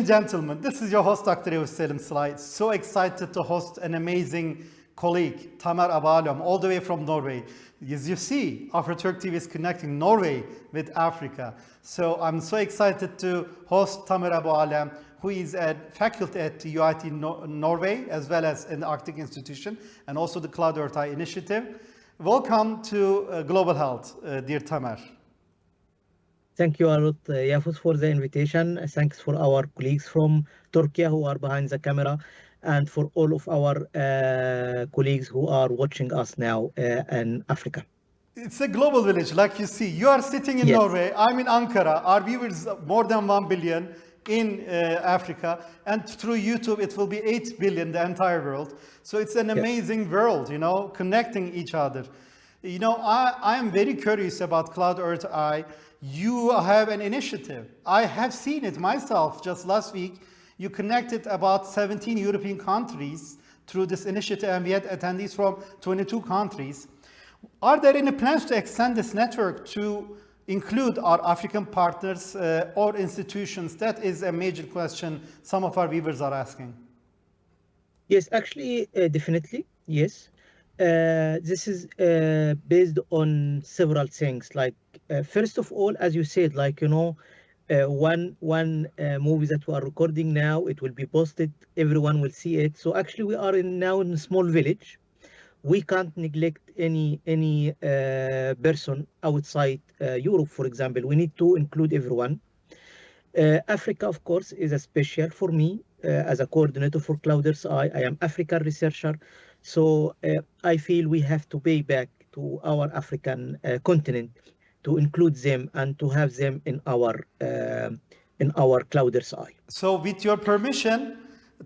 and gentlemen, this is your host, Dr. Eus Selim Slide. So excited to host an amazing colleague, Tamer Abalom, all the way from Norway. As you see, Afroturk TV is connecting Norway with Africa. So I'm so excited to host Tamer Abalom, who is a faculty at UIT Norway, as well as in the Arctic Institution, and also the CloudEARTHi's initiative. Welcome to Global Health, dear Tamer. Thank you, Arut Yafus, for the invitation. Thanks for our colleagues from Türkiye who are behind the camera, and for all of our colleagues who are watching us now in Africa. It's a global village, like you see. You are sitting in Norway, I'm in Ankara. Our viewers more than 1 billion in Africa, and through YouTube it will be 8 billion, the entire world. So it's an amazing world, you know, connecting each other. You know, I am very curious about CloudEARTHi. You have an initiative. I have seen it myself just last week. You connected about 17 European countries through this initiative, and we had attendees from 22 countries. Are there any plans to extend this network to include our African partners or institutions? That is a major question some of our viewers are asking. Yes, actually, definitely, yes. This is based on several things. Like, first of all, as you said, like, you know, one movie that we are recording now, it will be posted, everyone will see it. So actually we are now in a small village. We can't neglect any person outside Europe, for example. We need to include everyone. Africa, of course, is a special for me as a coordinator for CloudEARTHi. I am African researcher. So I feel we have to pay back to our African continent to include them and to have them in our CloudEARTHi. So with your permission,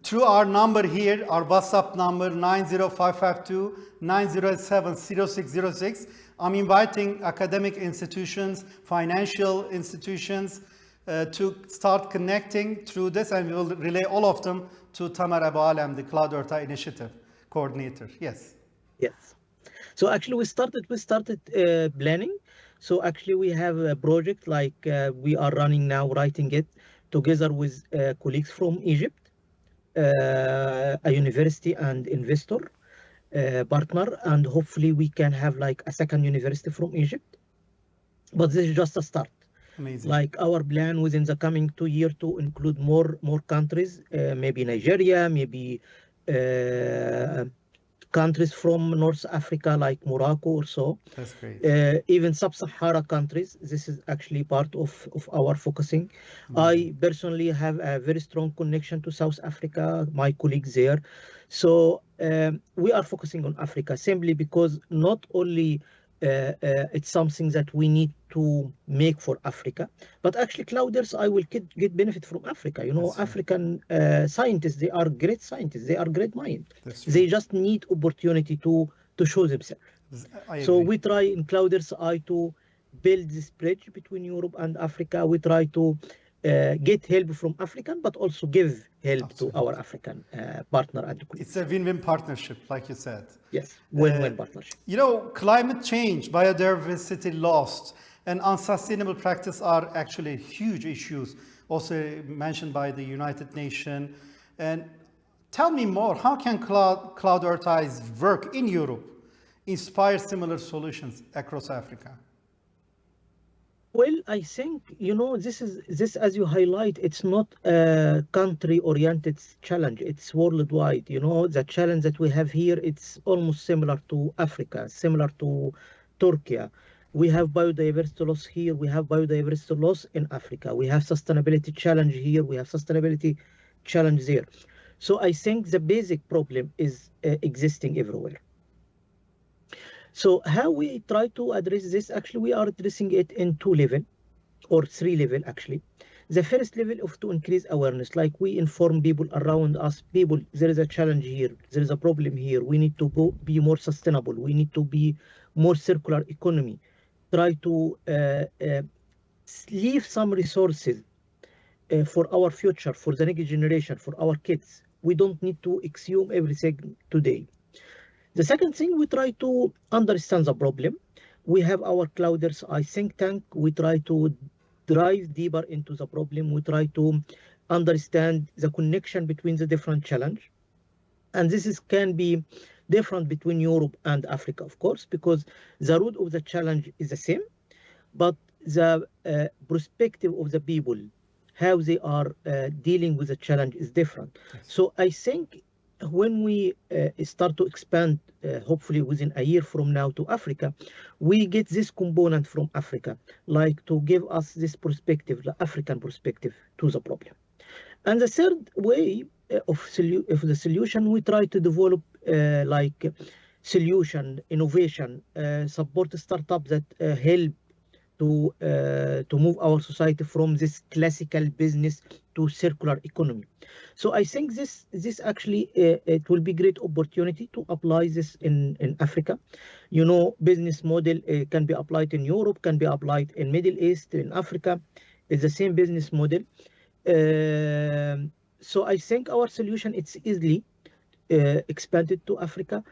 through our number here, our WhatsApp number 90552-907-0606, I'm inviting academic institutions, financial institutions to start connecting through this, and we will relay all of them to Tamer Abalom, the CloudEARTHi initiative coordinator. Yes. Yes. So actually we started planning. So actually we have a project like we are running now, writing it together with colleagues from Egypt, a university and investor partner, and hopefully we can have like a second university from Egypt. But this is just a start. Amazing. Like our plan within the coming 2 years to include more countries, maybe Nigeria, maybe countries from North Africa like Morocco or so. That's great. Even sub-Sahara countries. This is actually part of our focusing. Amazing. I personally have a very strong connection to South Africa, my colleagues there. So we are focusing on Africa simply because not only it's something that we need to make for Africa, but actually CloudEARTHi will get benefit from Africa. You know, African scientists, they are great scientists, they are great minds. They just need opportunity to show themselves. So we try in CloudEARTHi to build this bridge between Europe and Africa. We try to get help from African, but also give help to our African partner. And it's a win-win partnership, like you said. Yes, win-win partnership. You know, climate change, biodiversity loss, and unsustainable practice are actually huge issues, also mentioned by the United Nations. And tell me more, how can CloudEARTHi's work in Europe inspire similar solutions across Africa? Well, I think, you know, this as you highlight, it's not a country-oriented challenge. It's worldwide. You know, the challenge that we have here, it's almost similar to Africa, similar to Türkiye. We have biodiversity loss here. We have biodiversity loss in Africa. We have sustainability challenge here. We have sustainability challenge there. So I think the basic problem is existing everywhere. So how we try to address this, actually, we are addressing it in 2 levels or 3 levels, actually. The first level of to increase awareness, like we inform people around us, people, there is a challenge here, there is a problem here, we need to be more sustainable, we need to be more circular economy, try to leave some resources for our future, for the next generation, for our kids. We don't need to assume everything today. The second thing, we try to understand the problem. We have our CloudEARTHi think tank. We try to dive deeper into the problem. We try to understand the connection between the different challenge. And can be different between Europe and Africa, of course, because the root of the challenge is the same, but the perspective of the people, how they are dealing with the challenge is different. Yes. So I think when we start to expand, hopefully within a year from now to Africa, we get this component from Africa, like to give us this perspective, the African perspective to the problem. And the third way of the solution, we try to develop like solution, innovation, support startups that help to move our society from this classical business to circular economy. So I think this actually it will be great opportunity to apply this in Africa. You know, business model can be applied in Europe, can be applied in Middle East, in Africa. It's the same business model. So I think our solution it's easily expanded to Africa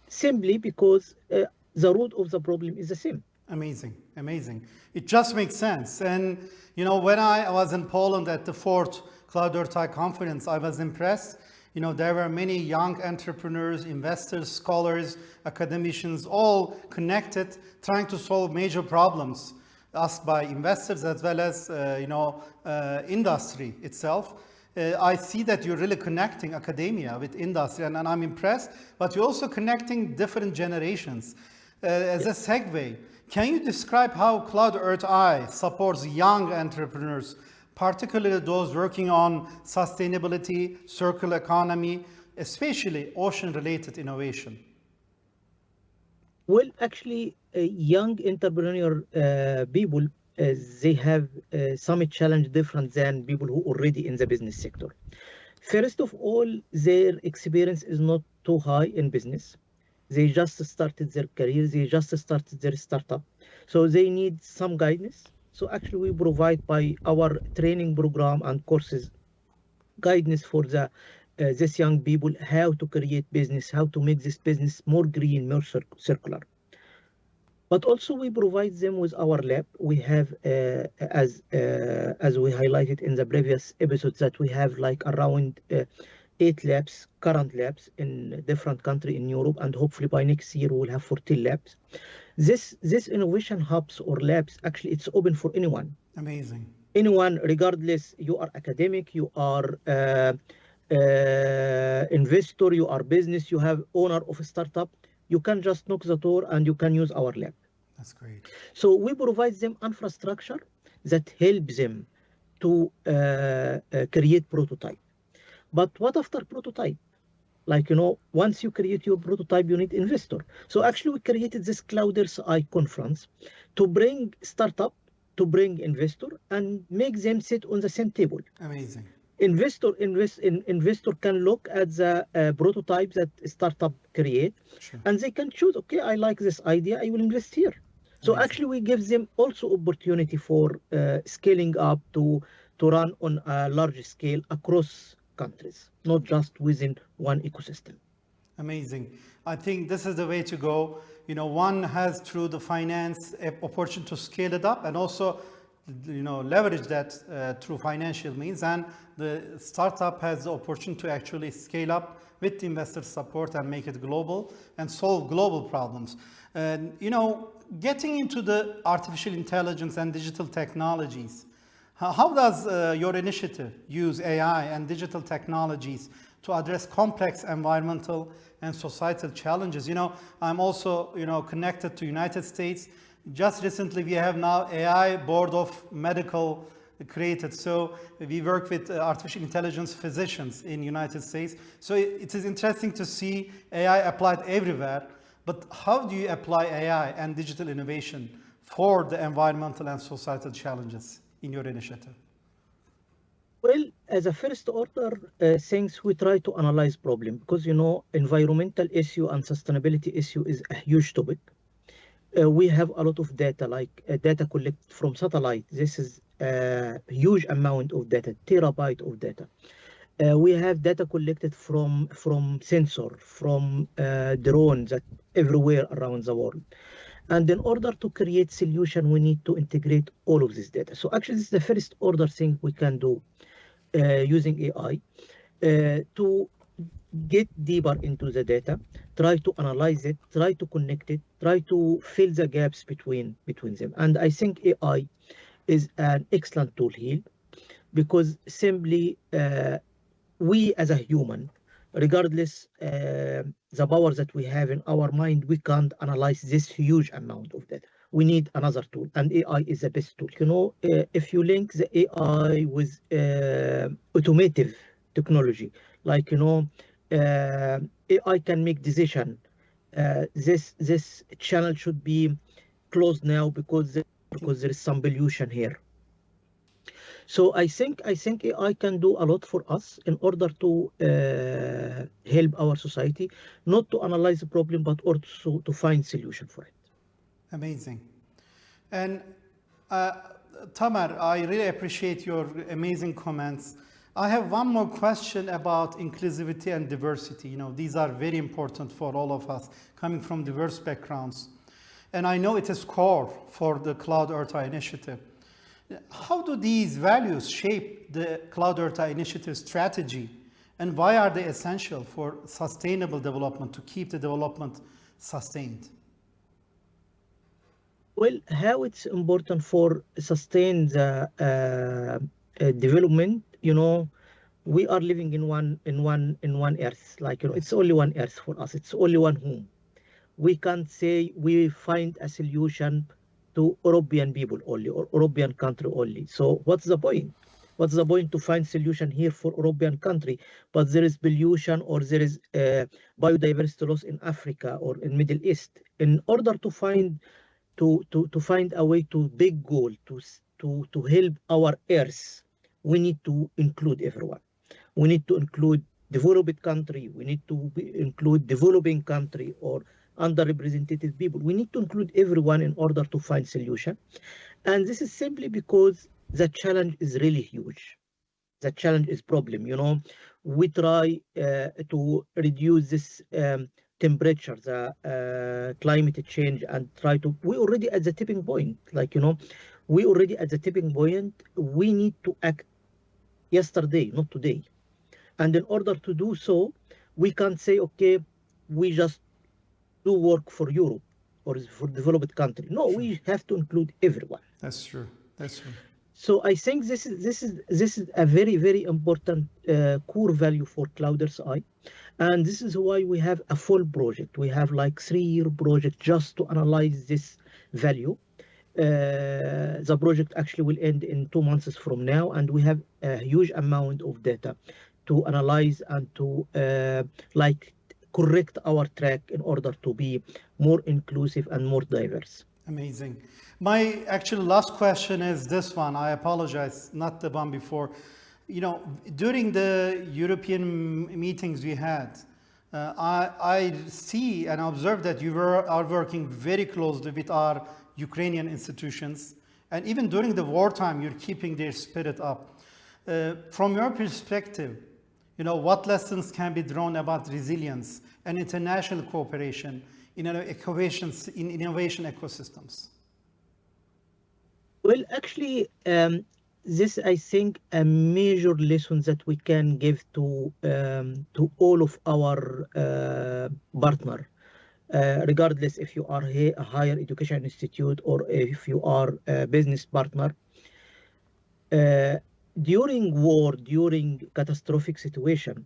simply because the root of the problem is the same. Amazing, amazing. It just makes sense. And you know, when I was in Poland at the fourth CloudEARTHi conference, I was impressed. You know, there were many young entrepreneurs, investors, scholars, academicians, all connected, trying to solve major problems asked by investors as well as industry itself. I see that you're really connecting academia with industry, and I'm impressed. But you're also connecting different generations. As a segue, can you describe how CloudEARTHi supports young entrepreneurs, particularly those working on sustainability, circular economy, especially ocean-related innovation? Well, actually, young entrepreneur people, they have some challenge different than people who already in the business sector. First of all, their experience is not too high in business. They just started their career, they just started their startup. So they need some guidance. So actually we provide by our training program and courses guidance for this young people, how to create business, how to make this business more green, more circular. But also we provide them with our lab. We have, as we highlighted in the previous episodes, that we have like around 8 labs, current labs in different countries in Europe, and hopefully by next year we'll have 14 labs. This innovation hubs or labs, actually it's open for anyone. Amazing. Anyone, regardless, you are academic, you are investor, you are business, you have owner of a startup, you can just knock the door and you can use our lab. That's great. So we provide them infrastructure that helps them to create prototype. But what after prototype? Like, you know, once you create your prototype, you need investor. So actually we created this CloudEARTHi conference to bring startup, to bring investor and make them sit on the same table. Amazing. Investor can look at the prototype that startup create, Sure. and they can choose, okay, I like this idea, I will invest here. So Amazing. actually we give them also opportunity for scaling up to run on a large scale across countries, not just within one ecosystem. Amazing. I think this is the way to go. You know, one has through the finance opportunity to scale it up and also, you know, leverage that through financial means, and the startup has the opportunity to actually scale up with investor support and make it global and solve global problems. And you know, getting into the artificial intelligence and digital technologies, how does your initiative use AI and digital technologies to address complex environmental and societal challenges? You know, I'm also, you know, connected to United States. Just recently, we have now AI board of medical created. So we work with artificial intelligence physicians in United States. So it is interesting to see AI applied everywhere. But how do you apply AI and digital innovation for the environmental and societal challenges in your initiative? Well, as a first order things, we try to analyze problem because, you know, environmental issue and sustainability issue is a huge topic. We have a lot of data, like data collected from satellite. This is a huge amount of data, terabyte of data. We have data collected from sensor, from drones that everywhere around the world. And in order to create solution, we need to integrate all of this data. So actually, this is the first order thing we can do. using AI to get deeper into the data, try to analyze it, try to connect it, try to fill the gaps between them. And I think AI is an excellent tool here because simply we as a human, regardless the power that we have in our mind, we can't analyze this huge amount of data. We need another tool, and AI is the best tool. If you link the AI with automotive technology, like AI can make decision. This channel should be closed now because there is some pollution here. So I think AI can do a lot for us in order to help our society, not to analyze the problem, but also to find solution for it. Amazing. And uh, Tamar, I really appreciate your amazing comments. I have one more question about inclusivity and diversity. These are very important for all of us coming from diverse backgrounds. And I know it is core for the CloudEARTHi initiative. How do these values shape the CloudEARTHi initiative strategy, and why are they essential for sustainable development, to keep the development sustained? Well, how it's important for sustain the development, we are living in one earth. Like it's only one earth for us. It's only one home. We can't say we find a solution to European people only or European country only. So what's the point? What's the point to find solution here for European country, but there is pollution or there is biodiversity loss in Africa or in Middle East? In order to find a way to big goal to help our earth, we need to include everyone. We need to include developed country. We need to include developing country or underrepresented people. We need to include everyone in order to find solution. And this is simply because the challenge is really huge. The challenge is problem. We try to reduce this temperature, the climate change, and we already at the tipping point. We already at the tipping point. We need to act yesterday, not today. And in order to do so, we can't say, okay, we just do work for Europe or for developed country. No, we have to include everyone. That's true. That's true. So I think this is a very, very important core value for CloudEARTHi. And this is why we have a full project. We have like 3-year project just to analyze this value. The project actually will end in 2 months from now, and we have a huge amount of data to analyze and to correct our track in order to be more inclusive and more diverse. Amazing. My actual last question is this one. I apologize, not the one before. During the European meetings we had, I see and observe that you are working very closely with our Ukrainian institutions, and even during the wartime, you're keeping their spirit up. From your perspective, what lessons can be drawn about resilience and international cooperation in innovation ecosystems? Well, actually, this I think a major lesson that we can give to all of our partner, regardless if you are a higher education institute or if you are a business partner. During war, during catastrophic situation,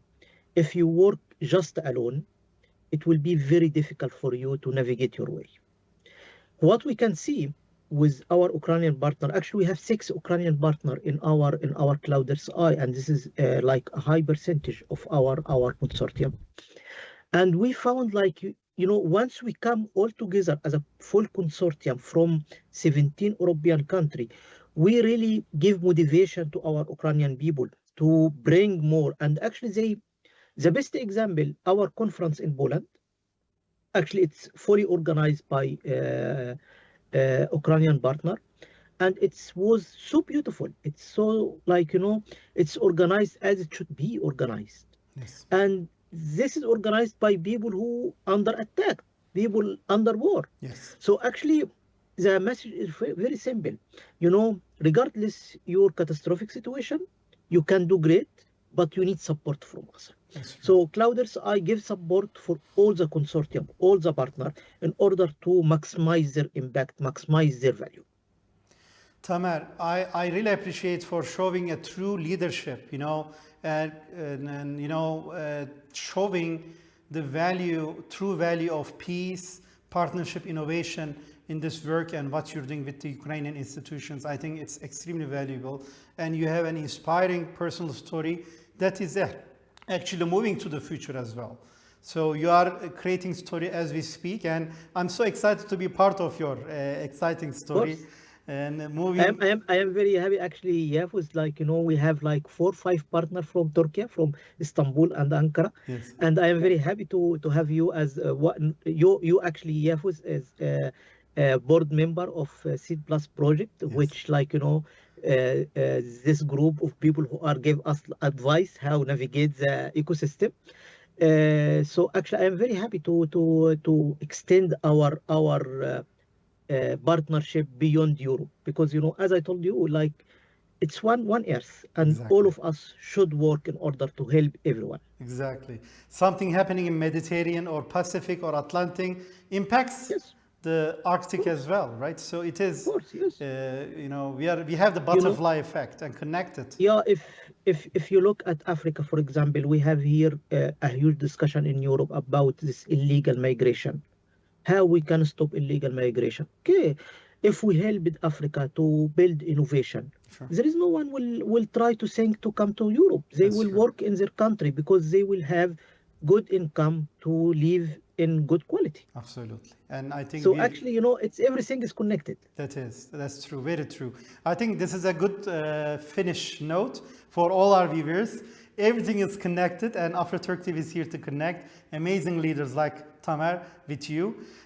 if you work just alone, it will be very difficult for you to navigate your way. What we can see with our Ukrainian partner, actually we have 6 Ukrainian partner in our CloudEARTHi, and this is like a high percentage of our consortium. And we found once we come all together as a full consortium from 17 European countries, we really give motivation to our Ukrainian people to bring more. And actually the best example, our conference in Poland, actually it's fully organized by Ukrainian partner, and it was so beautiful. It's so it's organized as it should be organized. Yes. And this is organized by people who under attack, people under war. Yes. So actually the message is very simple. Regardless your catastrophic situation, you can do great, but you need support from us. So CloudEARTH, I give support for all the consortium, all the partner, in order to maximize their impact, maximize their value. Tamer, I really appreciate for showing a true leadership, and showing the value, true value of peace, partnership, innovation in this work and what you're doing with the Ukrainian institutions. I think it's extremely valuable, and you have an inspiring personal story that is actually moving to the future as well. So you are creating story as we speak, and I'm so excited to be part of your exciting story. And moving. I am very happy actually. Yeah, was like, we have like 4 or 5 partners from Turkey, from Istanbul and Ankara. Yes. And I am very happy to have you as you actually, yeah, was as a board member of Seed Plus project, Yes. which this group of people who are give us advice how navigate the ecosystem. So actually, I am very happy to extend our partnership beyond Europe, because as I told you, like, it's one earth, and Exactly. all of us should work in order to help everyone. Exactly. Something happening in Mediterranean or Pacific or Atlantic impacts Yes, the Arctic as well, right? So it is, of course, yes. we have the butterfly effect and connected. Yeah, if you look at Africa, for example, we have here a huge discussion in Europe about this illegal migration. How we can stop illegal migration? Okay, if we help Africa to build innovation, Sure. there is no one will try to think to come to Europe. They That's will true. work in their country because they will have good income to live in good quality. Absolutely. And I think So actually, it's everything is connected. that's true, very true. I think this is a good finish note for all our viewers. Everything is connected, and Afroturk TV is here to connect amazing leaders like Tamer with you.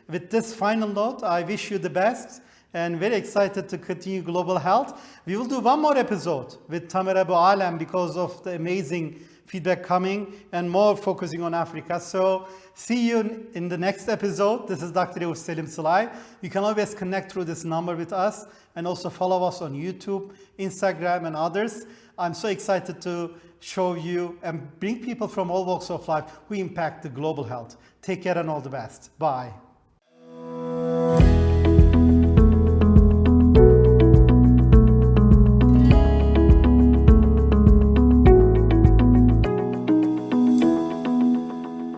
With this final note, I wish you the best and very excited to continue global health. We will do one more episode with Tamer Abu Alem because of the amazing feedback coming and more focusing on Africa. So see you in the next episode. This is Dr. Eus Selim Sılay. You can always connect through this number with us and also follow us on YouTube, Instagram, and others. I'm so excited to show you and bring people from all walks of life who impact the global health. Take care and all the best. Bye.